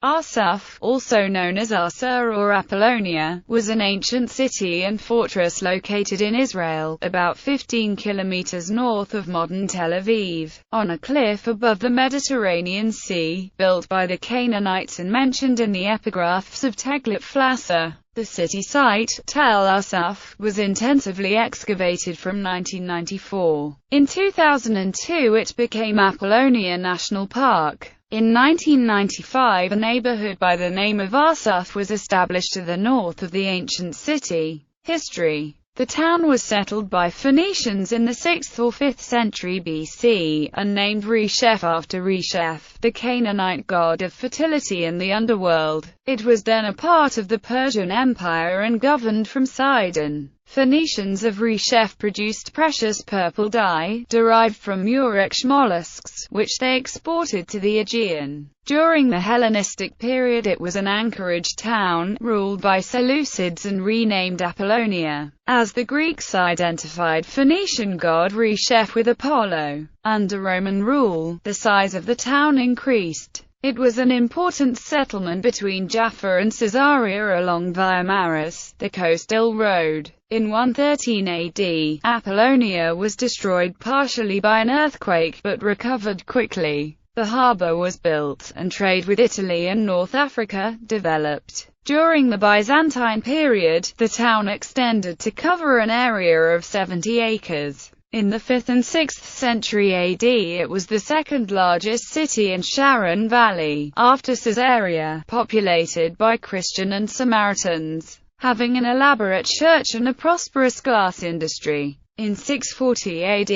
Arsuf, also known as Arsa or Apollonia, was an ancient city and fortress located in Israel, about 15 kilometers north of modern Tel Aviv, on a cliff above the Mediterranean Sea, built by the Canaanites and mentioned in the epigraphs of Teglit-Plasser. The city site, Tel Arsuf, was intensively excavated from 1994. In 2002 it became Apollonia National Park. In 1995 a neighborhood by the name of Arsuf was established to the north of the ancient city. History. The town was settled by Phoenicians in the 6th or 5th century BC, and named Resheph after Resheph, the Canaanite god of fertility and the underworld. It was then a part of the Persian Empire and governed from Sidon. Phoenicians of Resheph produced precious purple dye, derived from murex mollusks, which they exported to the Aegean. During the Hellenistic period it was an anchorage town, ruled by Seleucids and renamed Apollonia, as the Greeks identified Phoenician god Resheph with Apollo. Under Roman rule, the size of the town increased. It was an important settlement between Jaffa and Caesarea along Via Maris, the coastal road. In 113 AD, Apollonia was destroyed partially by an earthquake, but recovered quickly. The harbour was built, and trade with Italy and North Africa developed. During the Byzantine period, the town extended to cover an area of 70 acres. In the 5th and 6th century AD it was the second largest city in Sharon Valley, after Caesarea, populated by Christian and Samaritans, having an elaborate church and a prosperous glass industry. In 640 AD,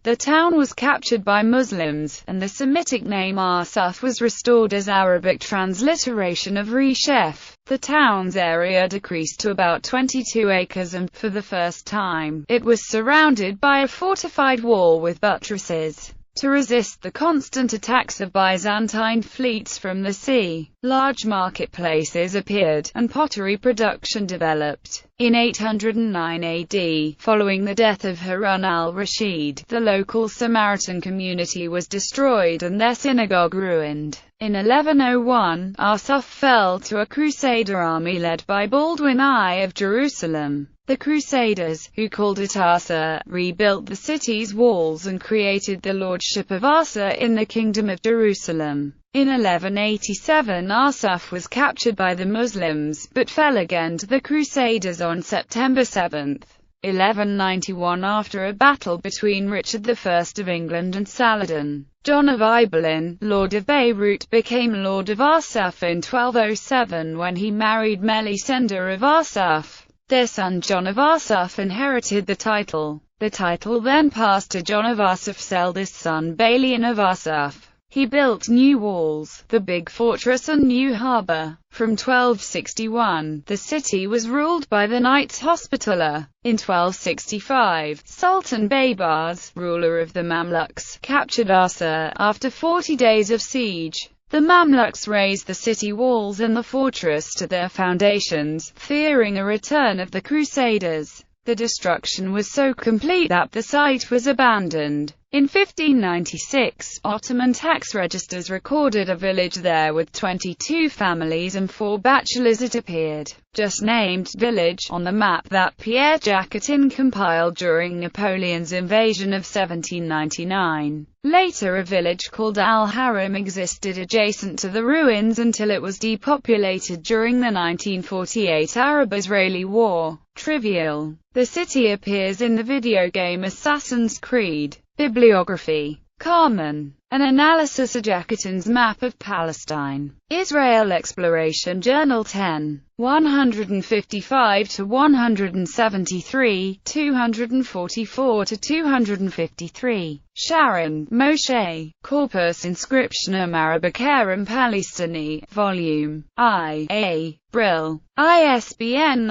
the town was captured by Muslims, and the Semitic name Arsuf was restored as Arabic transliteration of Resheph. The town's area decreased to about 22 acres and, for the first time, it was surrounded by a fortified wall with buttresses. To resist the constant attacks of Byzantine fleets from the sea, large marketplaces appeared, and pottery production developed. In 809 AD, following the death of Harun al-Rashid, the local Samaritan community was destroyed and their synagogue ruined. In 1101, Arsuf fell to a Crusader army led by Baldwin I of Jerusalem. The Crusaders, who called it Arsa, rebuilt the city's walls and created the lordship of Arsa in the Kingdom of Jerusalem. In 1187 Arsuf was captured by the Muslims, but fell again to the Crusaders on September 7, 1191 after a battle between Richard I of England and Saladin. John of Ibelin, Lord of Beirut, became Lord of Arsuf in 1207 when he married Melisenda of Arsuf. Their son John of Arsuf inherited the title. The title then passed to John of Arsuf's eldest son Balian of Arsuf. He built new walls, the big fortress and new harbour. From 1261, the city was ruled by the Knights Hospitaller. In 1265, Sultan Baybars, ruler of the Mamluks, captured Arsa, after 40 days of siege. The Mamluks razed the city walls and the fortress to their foundations, fearing a return of the Crusaders. The destruction was so complete that the site was abandoned. In 1596, Ottoman tax registers recorded a village there with 22 families and 4 bachelors. It appeared, just named village, on the map that Pierre Jacotin compiled during Napoleon's invasion of 1799. Later a village called Al-Haram existed adjacent to the ruins until it was depopulated during the 1948 Arab-Israeli War. Trivial. The city appears in the video game Assassin's Creed. Bibliography. Carmen. An analysis of Jacotin's map of Palestine. Israel Exploration Journal 10. 155-173, 244-253. Sharon, Moshe. Corpus Inscriptionum Arabicarum Palestini, Volume I. A. Brill. ISBN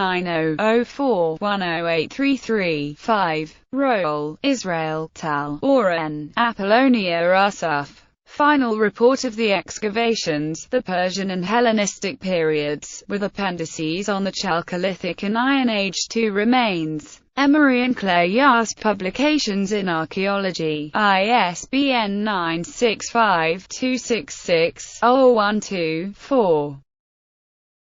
90-04-10833-5. Roll, Israel, Tal, Oren, Apollonia Arsuf. Final report of the excavations, the Persian and Hellenistic periods, with appendices on the Chalcolithic and Iron Age II remains. Emery and Claire Yast Publications in Archaeology. ISBN 965-266-012-4.